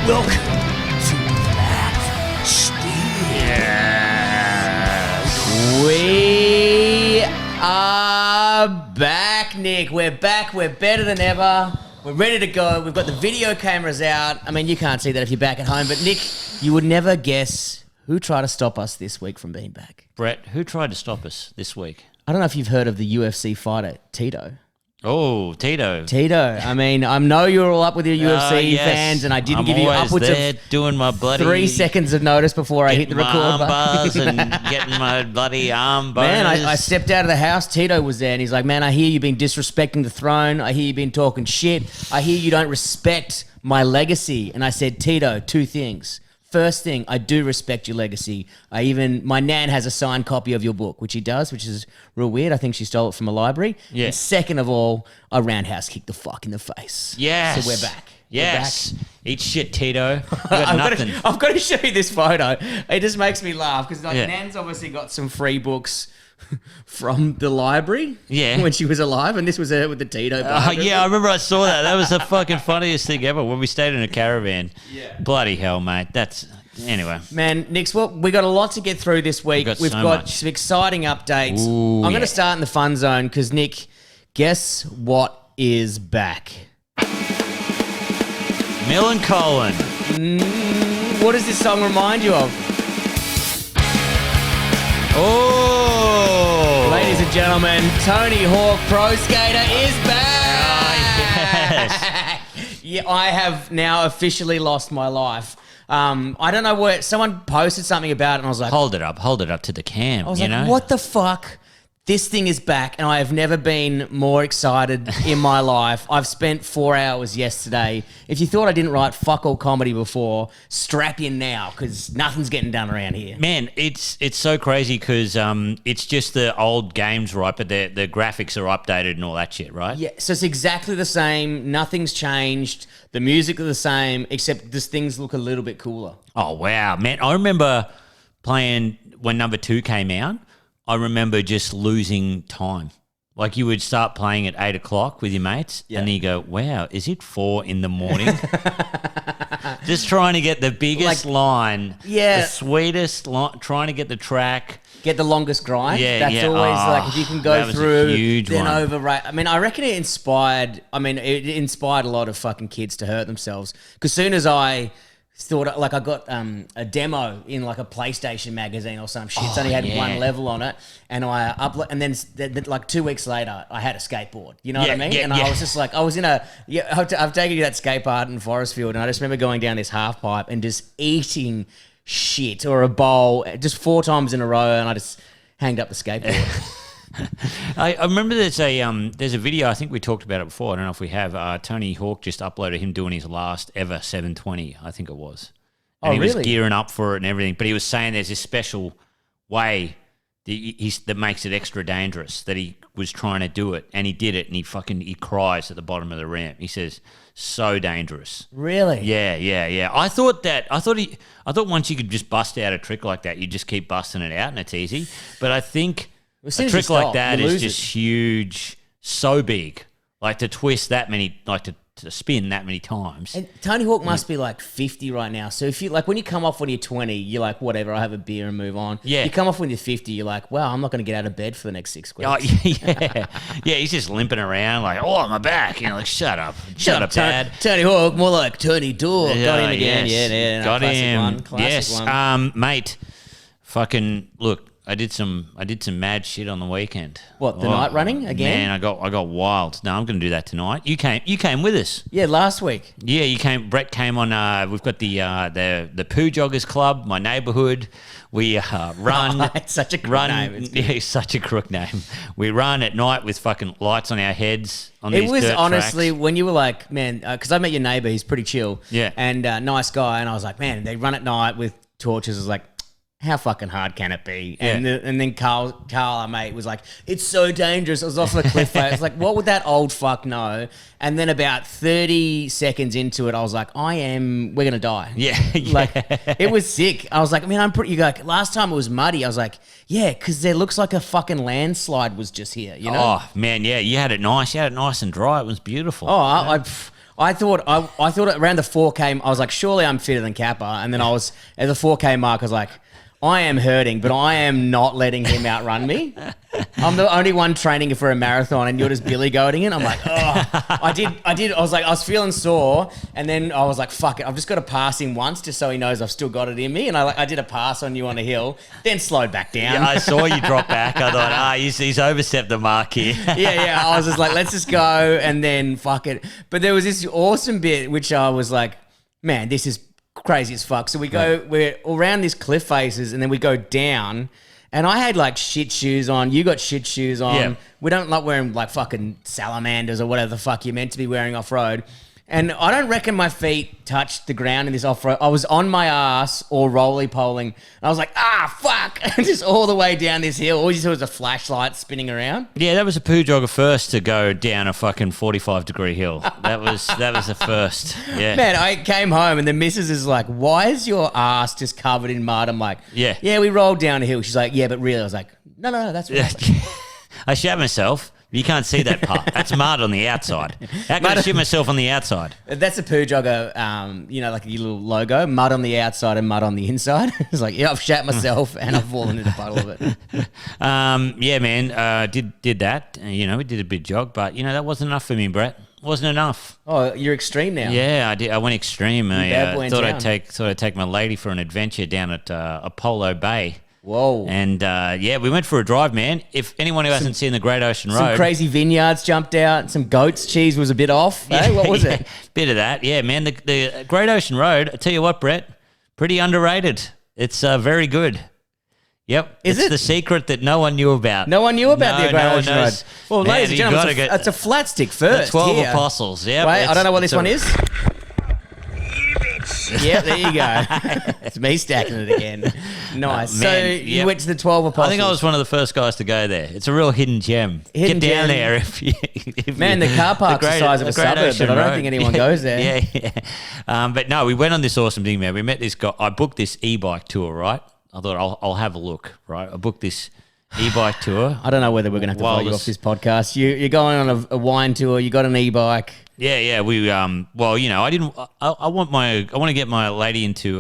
Welcome to Black Steel. We are back, Nick. We're back. We're better than ever. We're ready to go. We've got the video cameras out. I mean, you can't see that if you're back at home, but Nick, you would never guess who tried to stop us this week from being back. Brett, who tried to stop us this week? I don't know if you've heard of the UFC fighter, Tito. Oh, Tito. I mean, I know you're all up with your UFC fans, and I didn't give you upwards of doing my bloody 3 seconds of notice before I hit the record button. Bars and getting my bloody arm boners. Man, I stepped out of the house. Tito was there, and he's like, man, I hear you've been disrespecting the throne. I hear you've been talking shit. I hear you don't respect my legacy. And I said, Tito, 2 things. First thing, I do respect your legacy. My nan has a signed copy of your book, which he does, which is real weird. I think she stole it from a library. Yeah. And second of all, I roundhouse kicked the fuck in the face. Yes. So we're back. Yes. We're back. Eat shit, Tito. You got nothing. I've got to show you this photo. It just makes me laugh because Yeah. Nan's obviously got some free books from the library Yeah. when she was alive, and this was her with the Tito biography. Yeah, I remember I saw that. That was the fucking funniest thing ever when we stayed in a caravan. Yeah. Bloody hell, mate. Anyway. Man, Nick, well, we got a lot to get through this week. We've so got much. some exciting updates. Ooh, I'm going yeah. to start in the fun zone because, Nick, guess what is back? Mill and Colin. What does this song remind you of? Oh! Ladies and gentlemen, Tony Hawk Pro Skater is back! Yes. Yeah, I have now officially lost my life. I don't know where someone posted something about it, and I was like, Hold it up to the cam. I was you like, know? what the fuck? This thing is back, and I have never been more excited in my life. I've spent 4 hours yesterday. If you thought I didn't write fuck all comedy before, strap in now, because nothing's getting done around here. Man, it's so crazy because it's just the old games, right? But the graphics are updated and all that shit, right? Yeah, so it's exactly the same. Nothing's changed. The music is the same, except these things look a little bit cooler. Oh, wow. Man, I remember playing when number 2 came out. I remember just losing time. Like you would start playing at 8 o'clock with your mates and then you go, wow, is it 4 in the morning? Just trying to get the biggest line, the sweetest line, trying to get the track. Get the longest grind. Yeah, That's yeah. always like if you can go through, then one. overrate. I mean, I reckon it inspired a lot of fucking kids to hurt themselves. Because soon as I thought, like, I got a demo in like a PlayStation magazine or some shit. It's only had one level on it, and I and then like 2 weeks later, I had a skateboard. You know what I mean? And I was just like, I was in I've taken you that skate park in Forestfield, and I just remember going down this half pipe and just eating shit or a bowl just 4 times in a row, and I just hanged up the skateboard. I remember there's a video, I think we talked about it before, I don't know if we have, Tony Hawk just uploaded him doing his last ever 720, I think it was. And he was gearing up for it and everything, but he was saying there's this special way that makes it extra dangerous, that he was trying to do it, and he did it, and he cries at the bottom of the ramp. He says, so dangerous. Really? Yeah. I thought once you could just bust out a trick like that, you just keep busting it out and it's easy. But I think a trick like that is just huge, so big. Like to twist that many, like to spin that many times. And Tony Hawk must be like 50 right now. So if you like when you come off when you're 20, you're like, whatever, I'll have a beer and move on. Yeah. You come off when you're 50, you're like, wow, I'm not going to get out of bed for the next 6 weeks. Oh, yeah. Yeah, he's just limping around like, oh, my back. You know, like, shut up, Dad. Tony Hawk, more like Tony Dawg. Yeah, Got him again. yes. Yeah. Got him. Classic one. Mate, fucking, look. I did some mad shit on the weekend. What, the night running again? Man, I got wild. No, I'm going to do that tonight. You came with us. Yeah, last week. Yeah, you came. Brett came on. We've got the Poo Joggers Club, my neighbourhood. We run. It's such a crook name. Yeah, such a crook name. We run at night with fucking lights on our heads. It was honestly when you were like, man, because I met your neighbour. He's pretty chill. Yeah, and nice guy. And I was like, man, they run at night with torches. I was like, how fucking hard can it be? And then Carl, our mate, was like, it's so dangerous. It was off the cliff. I was like, what would that old fuck know? And then about 30 seconds into it, I was like, we're going to die. Yeah. Like, it was sick. I was like, man, last time it was muddy. I was like, yeah, because there looks like a fucking landslide was just here, you know? Oh, man, yeah, you had it nice. You had it nice and dry. It was beautiful. Oh, I thought around the 4K, I was like, surely I'm fitter than Kappa. And then I was at the 4K mark, I was like, I am hurting, but I am not letting him outrun me. I'm the only one training for a marathon, and you're just billy goating it. I'm like, oh, I was feeling sore, and then I was like, fuck it, I've just got to pass him once just so he knows I've still got it in me. And I did a pass on you on a hill, then slowed back down. Yeah, I saw you drop back. I thought, he's overstepped the mark here. yeah. I was just like, let's just go, and then fuck it. But there was this awesome bit, which I was like, man, this is crazy as fuck. So we're around this cliff faces, and then we go down, and I had like shit shoes on. You got shit shoes on. Yeah. We don't like wearing like fucking salamanders or whatever the fuck you're meant to be wearing off road. And I don't reckon my feet touched the ground in this off-road. I was on my ass or roly-poling. And I was like, fuck. Just all the way down this hill. All you saw was a flashlight spinning around. Yeah, that was a poo jogger first to go down a fucking 45-degree hill. That was the first. Yeah. Man, I came home and the missus is like, why is your ass just covered in mud? I'm like, yeah, we rolled down a hill. She's like, yeah, but really? I was like, no, that's right. I shat myself. You can't see that part. That's mud on the outside. How can I shit myself on the outside? That's a poo jogger, like your little logo, mud on the outside and mud on the inside. It's like, yeah, I've shat myself and I've fallen into a puddle of it. Yeah, man, did that. We did a big jog, but, that wasn't enough for me, Brett. Wasn't enough. Oh, you're extreme now. Yeah, I did. I went extreme. I thought I'd take my lady for an adventure down at Apollo Bay. Whoa. And, we went for a drive, man. If anyone who hasn't seen the Great Ocean Road. Some crazy vineyards jumped out. Some goat's cheese was a bit off. Yeah, hey, what was it? Bit of that. Yeah, man. The Great Ocean Road, I tell you what, Brett, pretty underrated. It's very good. Yep. It's the secret that no one knew about. No one knew about the Great Ocean Road. Well, ladies and gentlemen, it's a flat stick first. The 12 Apostles. Yeah. Wait, I don't know what this one is. Yeah, there you go. It's me stacking it again. Nice. Man, so you went to the 12 Apostles. I think I was one of the first guys to go there. It's a real hidden gem. Get down there if you... The car park's the size of a suburb, but I don't think anyone goes there. Yeah. But no, we went on this awesome thing, man. We met this guy. I booked this e-bike tour, right? I thought I'll have a look, right? I booked this e-bike tour. I don't know whether we're going to have to follow you off this podcast. You're going on a wine tour. You got an e-bike. Yeah. We I want to get my lady into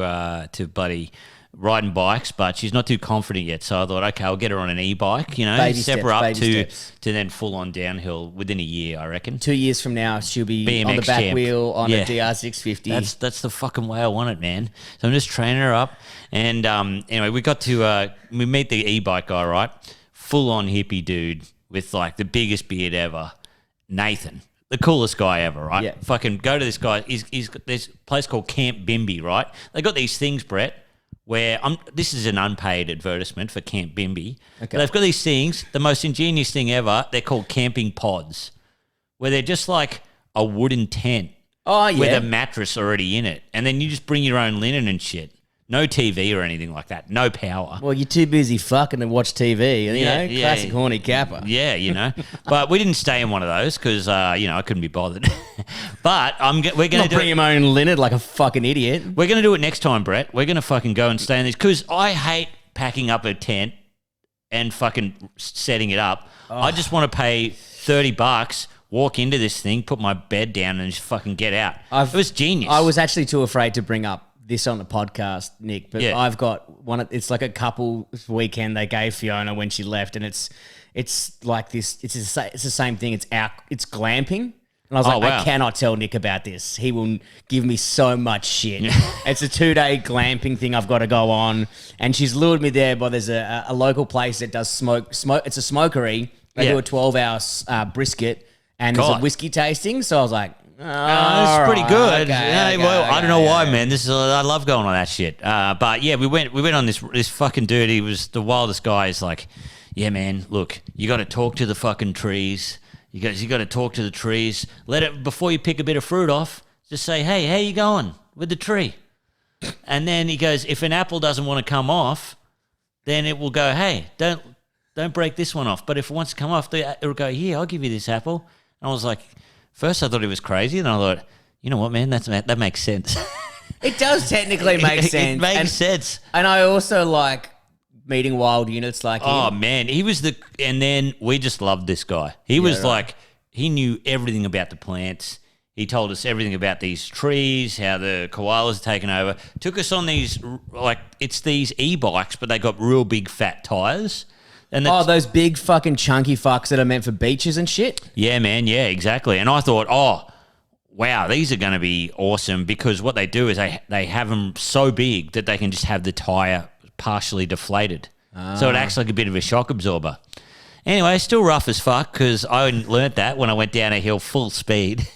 to bloody riding bikes, but she's not too confident yet. So I thought, okay, I'll get her on an e-bike. Step her up to then full on downhill within a year, I reckon. 2 years from now, she'll be BMX on the back wheel on a DR650. That's the fucking way I want it, man. So I'm just training her up, and anyway, we got to we meet the e-bike guy, right? Full on hippie dude with like the biggest beard ever, Nathan. The coolest guy ever, right? Yeah. Fucking go to this guy. He's got this place called Camp Bimby, right? They got these things, Brett, where this is an unpaid advertisement for Camp Bimby. Okay. They've got these things, the most ingenious thing ever. They're called camping pods, where they're just like a wooden tent with a mattress already in it. And then you just bring your own linen and shit. No TV or anything like that. No power. Well, you're too busy fucking to watch TV. Classic horny Kappa. Yeah, But we didn't stay in one of those because, I couldn't be bothered. But we're going to bring your own linen like a fucking idiot. We're going to do it next time, Brett. We're going to fucking go and stay in this because I hate packing up a tent and fucking setting it up. Oh. I just want to pay $30, walk into this thing, put my bed down and just fucking get out. It was genius. I was actually too afraid to bring up this on the podcast, Nick, but I've got one. It's like a couple weekend they gave Fiona when she left, and it's like this. It's the same thing. It's glamping, and I was like, wow. I cannot tell Nick about this. He will give me so much shit. It's a 2-day glamping thing I've got to go on, and she's lured me there. But there's a local place that does smoke. It's a smokery. They do a 12-hour brisket, and there's a whiskey tasting. So I was like, it's pretty good. Okay, I don't know why, man. I love going on that shit. But yeah, we went on this fucking dude. He was the wildest guy. He's like, yeah, man. Look, you got to talk to the fucking trees. You got to talk to the trees. Before you pick a bit of fruit off. Just say, hey, how you going with the tree? And then he goes, if an apple doesn't want to come off, then it will go, hey, don't break this one off. But if it wants to come off, it'll go, here, I'll give you this apple. And I was like. First, I thought he was crazy, and I thought, you know what, man, that makes sense. It does technically make sense. It makes sense. And I also like meeting wild units like him. Oh, man, and then we just loved this guy. He was like, he knew everything about the plants. He told us everything about these trees, how the koalas are taken over. Took us on these, like, it's these e-bikes, but they got real big fat tires. And those big fucking chunky fucks that are meant for beaches and shit? Yeah, man. Yeah, exactly. And I thought, wow, these are going to be awesome because what they do is they have them so big that they can just have the tire partially deflated. So it acts like a bit of a shock absorber. Anyway, still rough as fuck because I learnt that when I went down a hill full speed.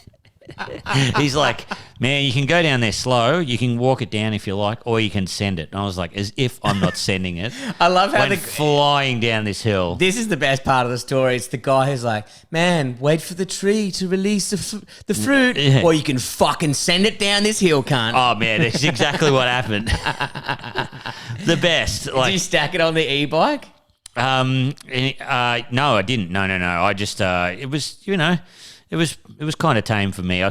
He's like, man, you can go down there slow. You can walk it down if you like, or you can send it. And I was like, as if I'm not sending it. I love how flying down this hill. This is the best part of the story. It's the guy who's like, man, wait for the tree to release the fruit, or you can fucking send it down this hill, cunt. Oh, man, that's exactly what happened. The best. Did you stack it on the e-bike? No, I didn't. No. I just, it was, It was kind of tame for me. I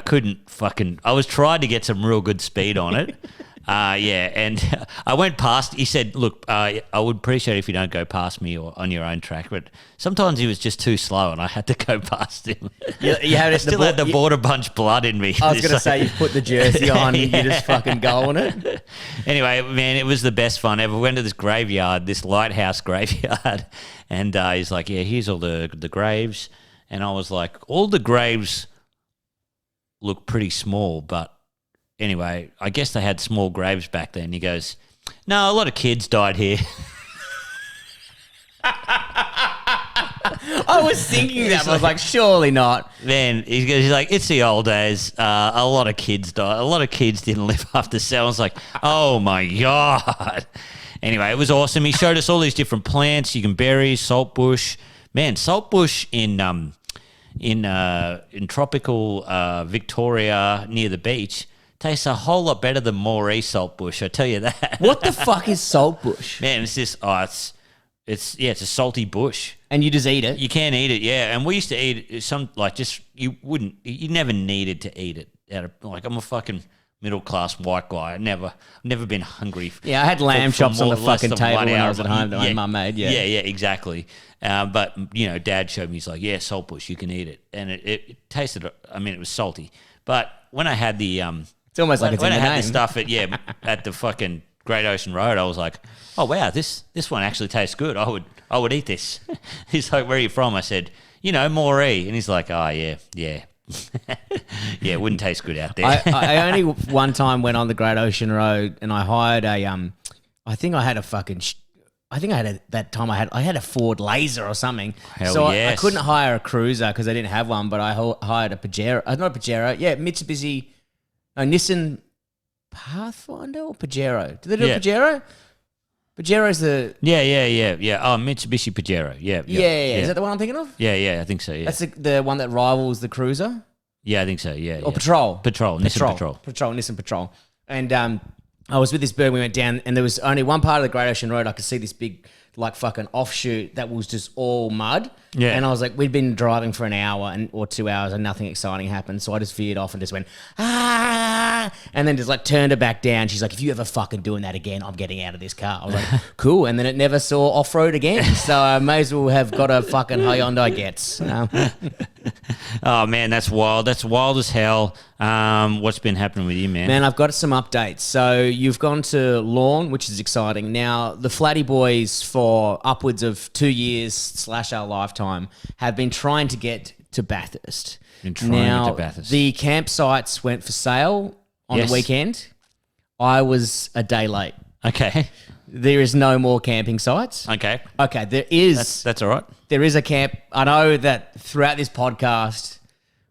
was trying to get some real good speed on it. And I went past. He said, look, I would appreciate if you don't go past me or on your own track. But sometimes he was just too slow and I had to go past him. You had I still had the border bunch blood in me. I was going to say, you put the jersey on and you just fucking go on it. Anyway, man, it was the best fun ever. We went to this graveyard, this lighthouse graveyard. And he's like, yeah, here's all the graves. And I was like, all the graves look pretty small, but anyway, I guess they had small graves back then. He goes, no, a lot of kids died here. I was thinking that, but I was like, surely not. Man, he's like, it's the old days. A lot of kids died. A lot of kids didn't live after sale. I was like, oh my God. Anyway, it was awesome. He showed us all these different plants. You can bury, saltbush. Man, saltbush in tropical Victoria near the beach tastes a whole lot better than Moree saltbush. I tell you that. What the fuck is saltbush? Man, it's just it's a salty bush, and you just eat it. You can eat it, yeah. And we used to eat it, you never needed to eat it. I'm a fucking middle class white guy. I've never been hungry. Yeah, I had lamb chops on the fucking table when I was at home that my mum made. Yeah, exactly. But Dad showed me. He's like, yeah, saltbush, you can eat it, and it tasted. I mean, it was salty. But when I had the it's almost like it's in the name. When I had the stuff at the fucking Great Ocean Road, I was like, oh wow, this one actually tastes good. I would eat this. He's like, where are you from? I said, Moree, and he's like, oh yeah. Yeah, it wouldn't taste good out there. I only one time went on the Great Ocean Road and I hired I think I had a Ford Laser or something. I couldn't hire a cruiser because I didn't have one, but I hired a Pajero. Not a Pajero. Yeah, Nissan Pathfinder or Pajero. Do they do a Pajero? Pajero's the... Yeah. Oh, Mitsubishi Pajero. Yeah. Is that the one I'm thinking of? Yeah, I think so, yeah. That's the one that rivals the Cruiser? Yeah, I think so, yeah. Or Patrol. Nissan Patrol. Nissan Patrol. And I was with this bird, we went down, and there was only one part of the Great Ocean Road I could see this big, like, fucking offshoot that was just all mud. Yeah. And I was like, we'd been driving for an hour or 2 hours and nothing exciting happened. So I just veered off and just went, ah, and then just like turned her back down. She's like, if you ever fucking doing that again, I'm getting out of this car. I was like, cool. And then it never saw off-road again. So I may as well have got a fucking Hyundai Getz. Oh man, that's wild. That's wild as hell. What's been happening with you, man? Man, I've got some updates. So you've gone to Lawn, which is exciting. Now, the Flatty Boys for upwards of 2 years / our lifetime have been trying to get to Bathurst. The campsites went for sale on the weekend. I was a day late. Okay. There is no more camping sites. Okay. There is. That's all right. There is a camp. I know that throughout this podcast,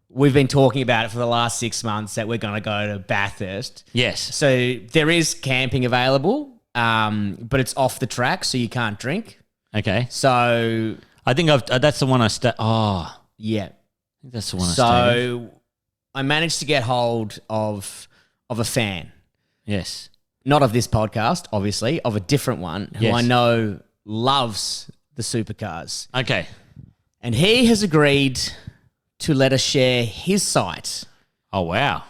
we've been talking about it for the last 6 months that we're going to go to Bathurst. Yes. So there is camping available, but it's off the track, so you can't drink. Okay. So I think that's the one I stayed. Oh. Yeah. I think that's the one I stayed. So I managed to get hold of a fan. Yes. Not of this podcast, obviously, of a different one who I know loves the supercars. Okay. And he has agreed to let us share his site. Oh, wow.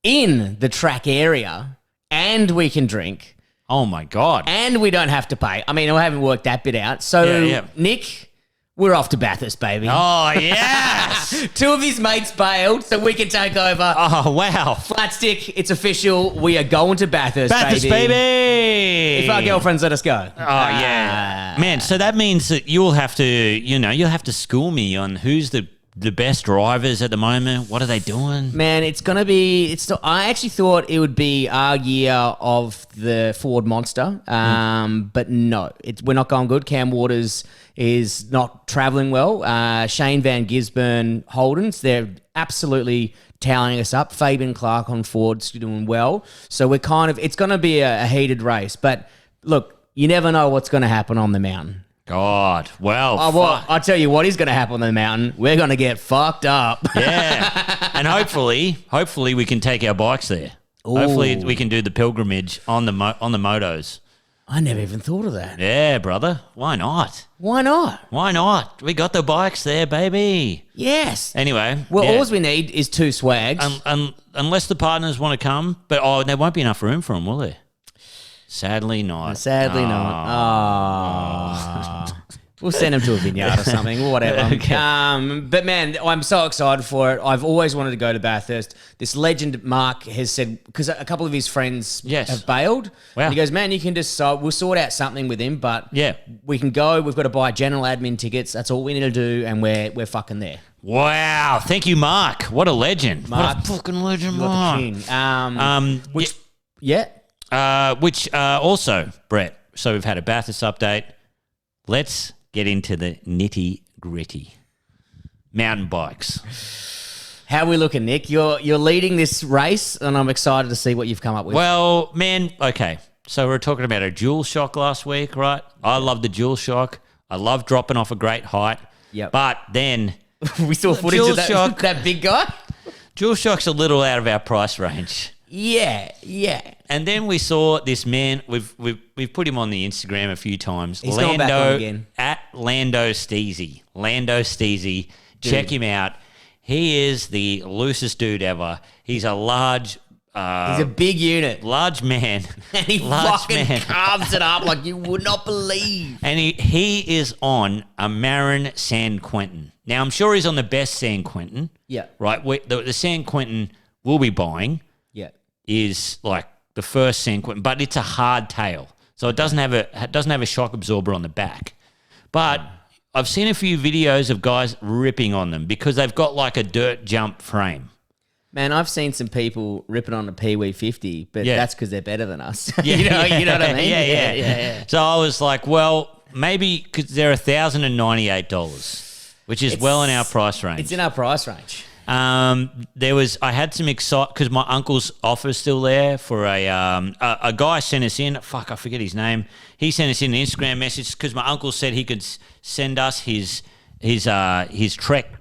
In the track area, and we can drink. Oh, my God. And we don't have to pay. I mean, I haven't worked that bit out. So, Nick, We're off to Bathurst, baby. Oh, yes. 2 of his mates bailed, so we can take over. Oh, wow. Flat stick, it's official. We are going to Bathurst, Bathurst, baby. If our girlfriends let us go. Oh, yeah. Man, so that means that you'll have to school me on who's the best drivers at the moment. What are they doing? Man, it's going to be... I actually thought it would be our year of the Ford Monster, but no. We're not going good. Cam Waters is not travelling well. Shane Van Gisbergen, Holdens, they're absolutely tallying us up. Fabian Clark on Ford's doing well. So we're it's going to be a heated race. But look, you never know what's going to happen on the mountain. God, well, I'll tell you what is going to happen on the mountain. We're going to get fucked up. Yeah, and hopefully we can take our bikes there. Ooh. Hopefully we can do the pilgrimage on the motos. I never even thought of that. Yeah, brother. Why not? Why not? Why not? We got the bikes there, baby. Yes. Anyway. Well, all we need is 2 swags. Unless the partners want to come. But, there won't be enough room for them, will there? Sadly not. Sadly not. We'll send him to a vineyard or something, or whatever. Okay. But man, I'm so excited for it. I've always wanted to go to Bathurst. This legend, Mark, has said, because a couple of his friends have bailed. Wow. And he goes, man, you can just, we'll sort out something with him, but we can go. We've got to buy general admin tickets. That's all we need to do, and we're fucking there. Wow. Thank you, Mark. What a legend. Mark, what a fucking legend, Mark. Which also, Brett, so we've had a Bathurst update. Let's get into the nitty gritty. Mountain bikes. How are we looking, Nick? You're leading this race, and I'm excited to see what you've come up with. Well, man, okay. So we were talking about a dual shock last week, right? I love the dual shock. I love dropping off a great height. Yep. But then we saw footage of that big guy. Dual shock's a little out of our price range. Yeah. And then we saw this man. We've put him on the Instagram a few times. He's going back on again. At Lando Steezy. Lando Steezy. Check him out. He is the loosest dude ever. He's a large. He's a big unit. Large man. And he fucking carves it up like you would not believe. And he is on a Marin San Quentin. Now, I'm sure he's on the best San Quentin. Yeah. Right? The San Quentin we'll be buying. Is like the first San Quentin, but it's a hard tail, so it doesn't have a shock absorber on the back. But I've seen a few videos of guys ripping on them because they've got like a dirt jump frame. Man, I've seen some people ripping on a Pee-wee 50, but that's because they're better than us. You know what I mean? Yeah. So I was like, well, maybe because they're $1,098, which is well in our price range. It's in our price range. I had some excitement because my uncle's offer's still there for a guy sent us in. Fuck, I forget his name. He sent us in an Instagram message because my uncle said he could send us his Trek,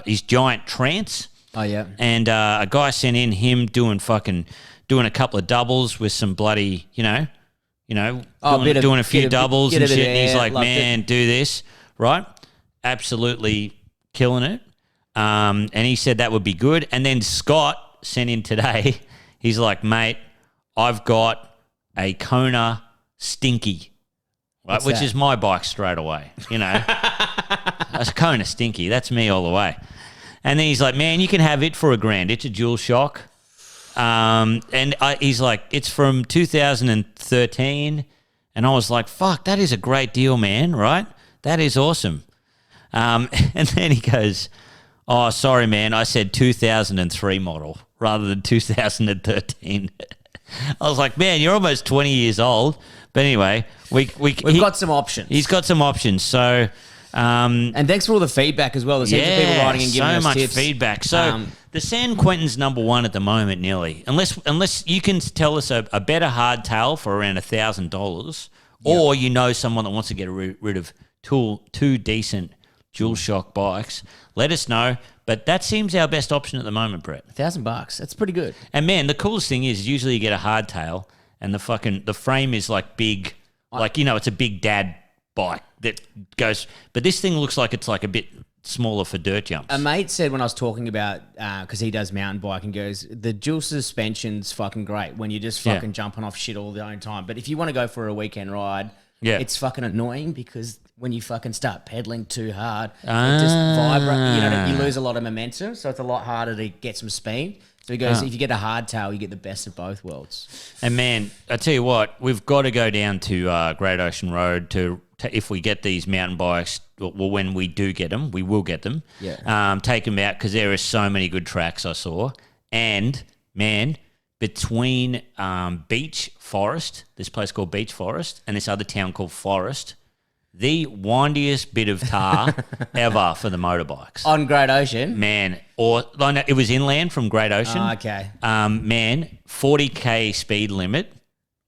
his giant trance. Oh yeah. And a guy sent in him doing a couple of doubles with some bloody, doing a few doubles and shit. And he's like, man, do this, right? Absolutely killing it. And he said that would be good. And then Scott sent in today. He's like, mate, I've got a Kona Stinky, right? Which is my bike straight away, A Kona Stinky. That's me all the way. And then he's like, man, you can have it for $1,000. It's a dual shock. He's like, it's from 2013. And I was like, fuck, that is a great deal, man, right? That is awesome. And then he goes, oh, sorry, man. I said 2003 model rather than 2013. I was like, man, you're almost 20 years old. But anyway, we've got some options. He's got some options. So, and thanks for all the feedback as well. There's heaps of people writing and giving us tips. So much feedback. So the San Quentin's number one at the moment, nearly. Unless you can tell us a better hardtail for around $1,000, or someone that wants to get rid of two decent dual shock bikes, let us know. But that seems our best option at the moment, Brett. $1,000. That's pretty good. And man, the coolest thing is usually you get a hardtail and the frame is like big, it's a big dad bike that goes. But this thing looks like it's like a bit smaller for dirt jumps. A mate said when I was talking about, because he does mountain biking, goes, the dual suspension's fucking great when you're just fucking jumping off shit all the own time. But if you want to go for a weekend ride, Yeah. It's fucking annoying because when you fucking start pedaling too hard, it just vibrates. You lose a lot of momentum, so it's a lot harder to get some speed. So he goes, if you get a hardtail, you get the best of both worlds. And man, I tell you what, we've got to go down to Great Ocean Road to if we get these mountain bikes. Well, when we do get them, we will get them. Yeah. Take them out because there are so many good tracks I saw. And man, between Beach Forest, this place called Beach Forest, and this other town called Forest, the windiest bit of tar ever for the motorbikes. On Great Ocean? Man, it was inland from Great Ocean. Oh, okay. Man, 40k speed limit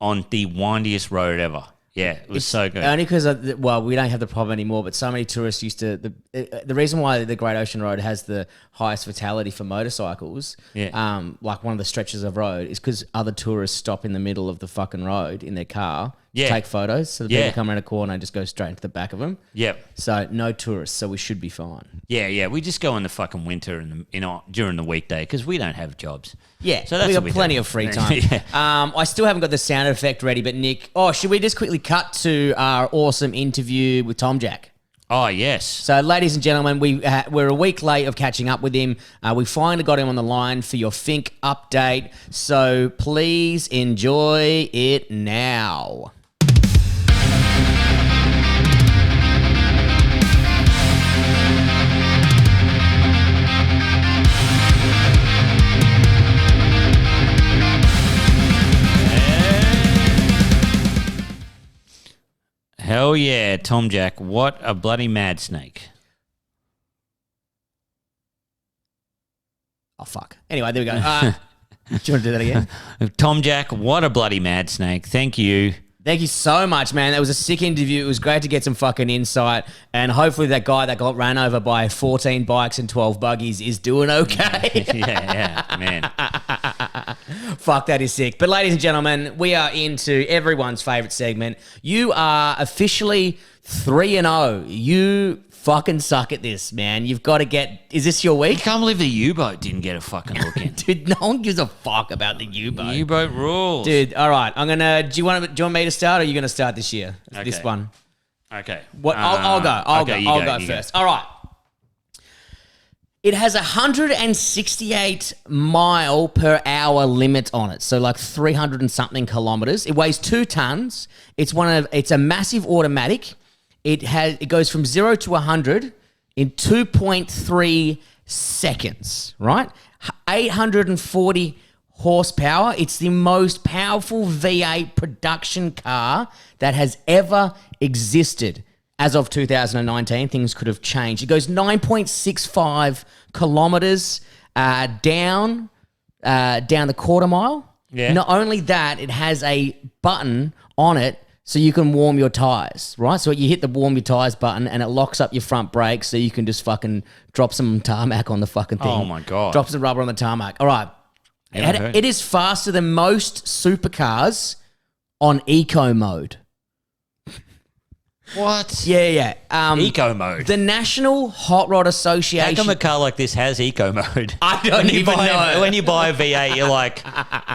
on the windiest road ever. Yeah, it was so good. Only because, we don't have the problem anymore, but so many tourists used to... The reason why the Great Ocean Road has the highest fatality for motorcycles, like one of the stretches of road, is because other tourists stop in the middle of the fucking road in their car to take photos. So the people come around a corner and just go straight into the back of them. Yep. So no tourists, so we should be fine. Yeah. We just go in the fucking winter and during the weekday because we don't have jobs. Yeah, so that's we got plenty of free time. Yeah. I still haven't got the sound effect ready, but Nick, should we just quickly cut to our awesome interview with Tom Jack? Oh, yes. So, ladies and gentlemen, we're a week late of catching up with him. We finally got him on the line for your Fink update. So, please enjoy it now. Hell yeah, Tom Jack. What a bloody mad snake. Oh, fuck. Anyway, there we go. Do you want to do that again? Tom Jack, what a bloody mad snake. Thank you. Thank you so much, man. That was a sick interview. It was great to get some fucking insight. And hopefully that guy that got ran over by 14 bikes and 12 buggies is doing okay. yeah, man. Fuck, that is sick. But ladies and gentlemen, we are into everyone's favourite segment. You are officially 3-0. You fucking suck at this, man. You've got to get... Is this your week? I can't believe the U-boat didn't get a fucking look in. Dude, no one gives a fuck about the U-boat. U-boat rules. Dude, all right. I'm going to... Do you want me to start or are you going to start this year? Okay. This one? Okay. What? I'll go. I'll go first. All right. It has a 168 mile per hour limit on it, so like 300 and something kilometers. It weighs 2 tons. It's a massive automatic. It goes from 0 to 100 in 2.3 seconds. Right, 840 horsepower. It's the most powerful V8 production car that has ever existed. As of 2019, things could have changed. It goes 9.65 kilometers down the quarter mile. Yeah. Not only that, it has a button on it so you can warm your tires, right? So you hit the warm your tires button and it locks up your front brakes so you can just fucking drop some tarmac on the fucking thing. Oh, my God. Drop some rubber on the tarmac. All right. It is faster than most supercars on eco mode. What? Yeah. Eco mode. The National Hot Rod Association. How come a car like this has eco mode? I don't even know. When you buy a V8, you're like,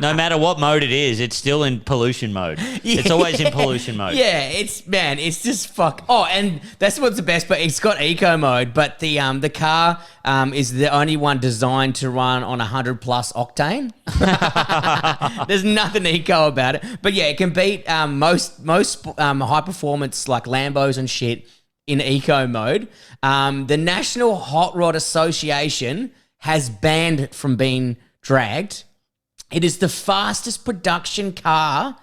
no matter what mode it is, it's still in pollution mode. Yeah. It's always in pollution mode. Yeah, it's just fuck. Oh, and that's what's the best, but it's got eco mode, but the car is the only one designed to run on 100 plus octane. There's nothing eco about it. But yeah, it can beat most high performance like Lambos and shit in eco mode. The National Hot Rod Association has banned it from being dragged. It is the fastest production car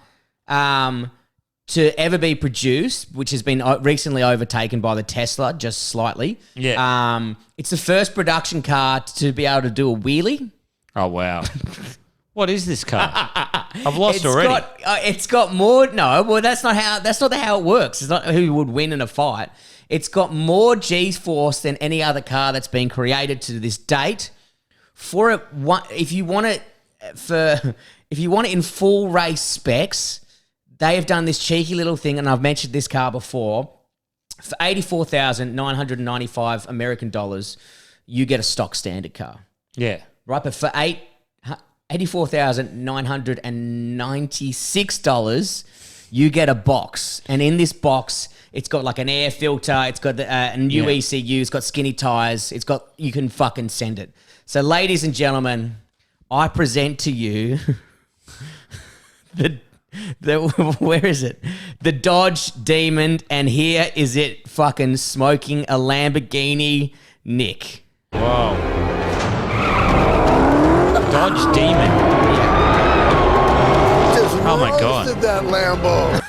to ever be produced, which has been recently overtaken by the Tesla, just slightly. Yeah. It's the first production car to be able to do a wheelie. Oh, wow. What is this car? I've lost already. It's got more. No, well, that's not how it works. It's not who would win in a fight. It's got more G-force than any other car that's been created to this date. If you want it in full race specs, they have done this cheeky little thing, and I've mentioned this car before. For $84,995 American dollars, you get a stock standard car. Yeah. Right, but for $84,996, you get a box, and in this box, it's got like an air filter, it's got a new ECU, it's got skinny tires, you can fucking send it. So, ladies and gentlemen, I present to you where is it? The Dodge Demon, and here is it fucking smoking a Lamborghini Nick. Whoa. Dodge Demon. Just oh my God. That Lambo.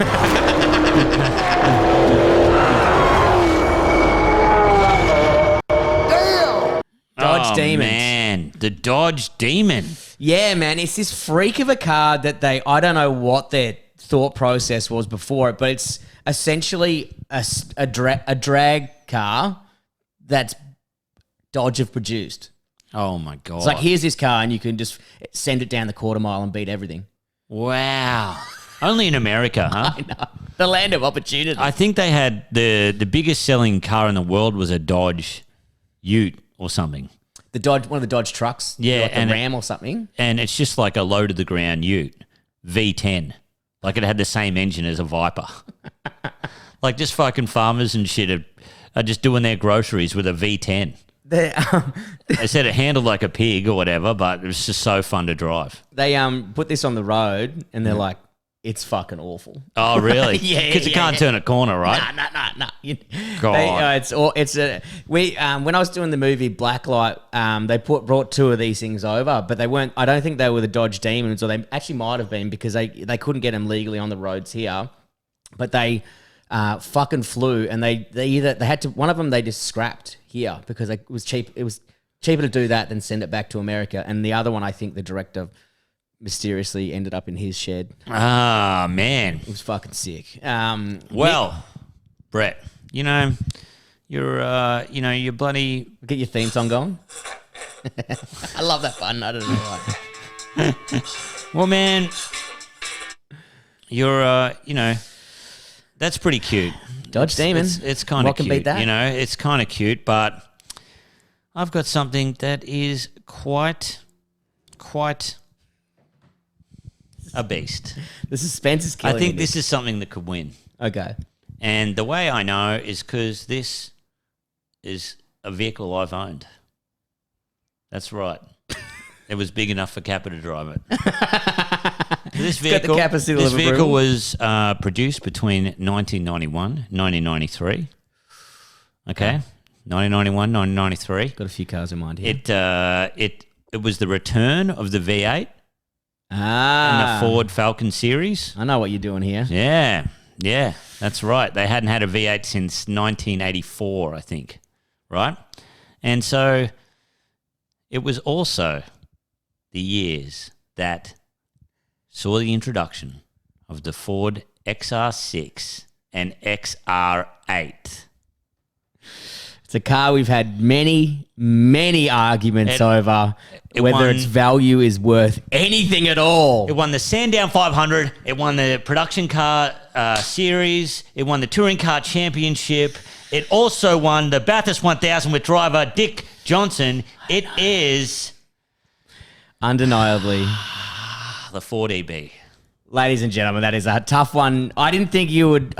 Damn. Dodge Demon. Man, the Dodge Demon. Yeah, man, it's this freak of a car that I don't know what their thought process was before it, but it's essentially a drag car that's Dodge have produced. Oh my God. It's like, here's this car and you can just send it down the quarter mile and beat everything. Wow. Only in America, huh? I know. The land of opportunity. I think they had the biggest selling car in the world was a Dodge Ute or something. One of the Dodge trucks, like a Ram or something, and it's just like a low to the ground Ute, V10, like it had the same engine as a Viper. Like just fucking farmers and shit are just doing their groceries with a V10. They said it handled like a pig or whatever, but it was just so fun to drive. They put this on the road and they're like, it's fucking awful. Oh, really? Yeah. Because you can't turn a corner, right? Nah. God. When I was doing the movie Blacklight, they brought two of these things over, but they weren't. I don't think they were the Dodge Demons, or they actually might have been because they couldn't get them legally on the roads here. But they fucking flew, and they had to. One of them they just scrapped here because it was cheap. It was cheaper to do that than send it back to America. And the other one, I think the director mysteriously ended up in his shed. Ah, man. It was fucking sick. Well, Brett, you're bloody... Get your theme song going. I love that button. I don't know why. Well, man, you're, that's pretty cute. Dodge Demon. It's kind of cute. What can beat that? It's kind of cute, but I've got something that is quite a beast. The suspense is killing I think me. this is something that could win. Okay. And the way I know is because this is a vehicle I've owned. That's right. It was big enough for Kappa to drive it. This vehicle, was produced between 1991 1993. Okay. 1991, 1993. Got a few cars in mind here. It was the return of the V8. In the Ford Falcon series. I know what you're doing here. Yeah, that's right. They hadn't had a V8 since 1984, I think, right? And so it was also the years that saw the introduction of the Ford XR6 and XR8. It's a car we've had many arguments over whether its value is worth anything at all. It won the Sandown 500. It won the production car series. It won the touring car championship. It also won the Bathurst 1000 with driver Dick Johnson. It is undeniably the Ford EB. Ladies and gentlemen, that is a tough one. I didn't think you would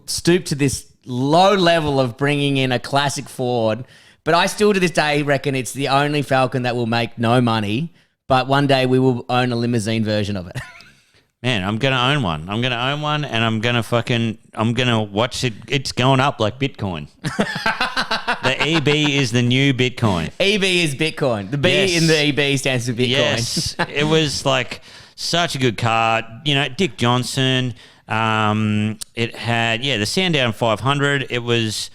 stoop to this low level of bringing in a classic Ford, but I still to this day reckon it's the only Falcon that will make no money, but one day we will own a limousine version of it. Man, I'm going to own one. And I'm going to watch it. It's going up like Bitcoin. The EB is the new Bitcoin. EB is Bitcoin. The B in the EB stands for Bitcoin. Yes. It was like such a good car. Dick Johnson. It had the Sandown 500. It was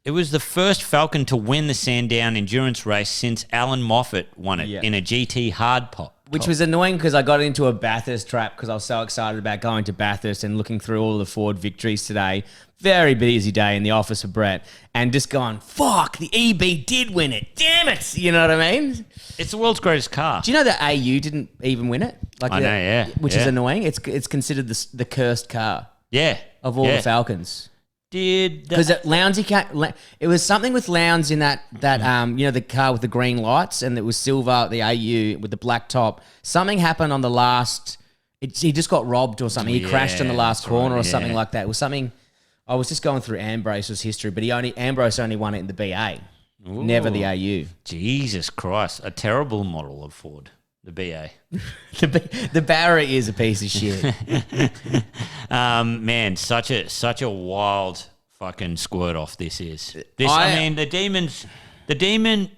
the first Falcon to win the Sandown endurance race since Alan Moffat won it in a GT hardtop. Which was annoying because I got into a Bathurst trap because I was so excited about going to Bathurst and looking through all the Ford victories today. Very busy day in the office of Brett and just going, fuck, the EB did win it. Damn it. You know what I mean? It's the world's greatest car. Do you know that AU didn't even win it? I know, yeah. Which is annoying. It's considered the cursed car. Yeah. Of all the Falcons. Because it was something with Lowndes in that the car with the green lights and it was silver, the AU with the black top. Something happened on the last He just got robbed or something. He crashed in the last corner or something yeah. like that. It was something. I was just going through Ambrose's history, but Ambrose only won it in the BA, never the AU. Jesus Christ, a terrible model of Ford, the BA. The Barra is a piece of shit. Man, such a wild fucking squirt off this is. I mean, the demon,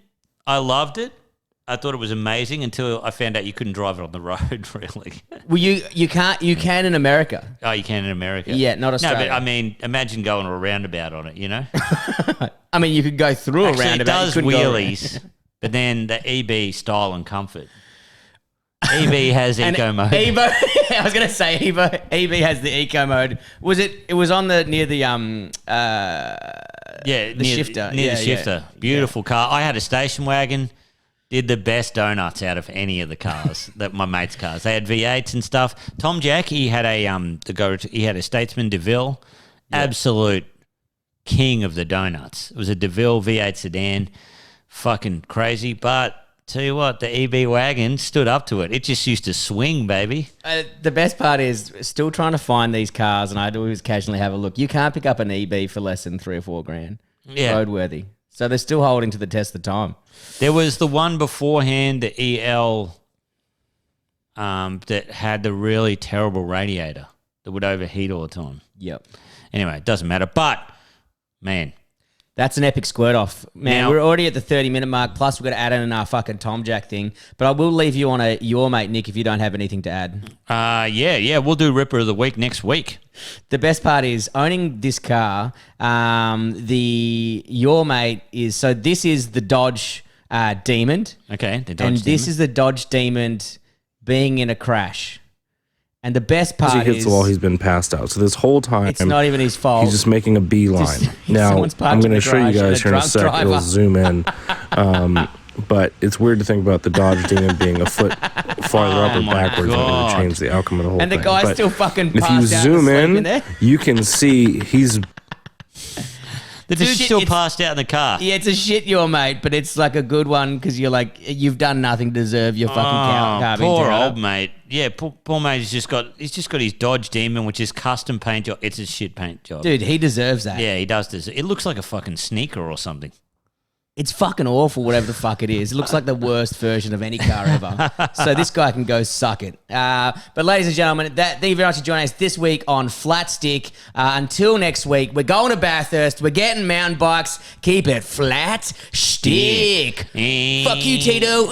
I loved it. I thought it was amazing until I found out you couldn't drive it on the road, really. Well, you can in America. Oh, you can in America? Yeah, not Australia. No, but I mean, imagine going a roundabout on it, you know? I mean, you could go through a roundabout. It does wheelies, but then the EB style and comfort. EB has eco mode. I was going to say EB has the eco mode. It was on near the shifter. Near the shifter. Beautiful car. I had a station wagon. Did the best donuts out of any of the cars, my mates' cars. They had V8s and stuff. Tom Jack, he had a Statesman DeVille, absolute king of the donuts. It was a DeVille V8 sedan, fucking crazy. But tell you what, the EB wagon stood up to it. It just used to swing, baby. The best part is still trying to find these cars, and I do always occasionally have a look. You can't pick up an EB for less than $3 or $4 grand. Yeah, roadworthy. So they're still holding to the test of time. There was the one beforehand, the EL, that had the really terrible radiator that would overheat all the time. Yep. Anyway, it doesn't matter. But, man. That's an epic squirt off. Man, we're already at the 30-minute mark, plus we've got to add in our fucking Tom Jack thing. But I will leave you on your mate, Nick, if you don't have anything to add. Yeah, we'll do Ripper of the Week next week. The best part is owning this car, your mate is, so this is the Dodge Demon. Okay, the Dodge Demon. And this Demon. is the Dodge Demon being in a crash. And the best part is... he hits the wall, he's been passed out. So this whole time... It's not even his fault. He's just making a beeline. Now, I'm going to show you guys here in a sec. Driver. It'll zoom in. But it's weird to think about the Dodge Demon being a foot farther up or backwards and it would change the outcome of the whole and thing. And the guy's but still fucking if you zoom in, you can see he's... The dude's still passed out in the car. Yeah, it's a shit, your mate, but it's like a good one because you're like, you've done nothing to deserve your fucking car being poor torn old up. mate. Yeah, poor mate. He's just got his Dodge Demon, which is custom paint job. It's a shit paint job, dude. He deserves that. Yeah, he does. It looks like a fucking sneaker or something. It's fucking awful, whatever the fuck it is. It looks like the worst version of any car ever. So this guy can go suck it. But ladies and gentlemen, thank you very much for joining us this week on Flat Stick. Until next week, we're going to Bathurst. We're getting mountain bikes. Keep it flat stick. Fuck you, Tito.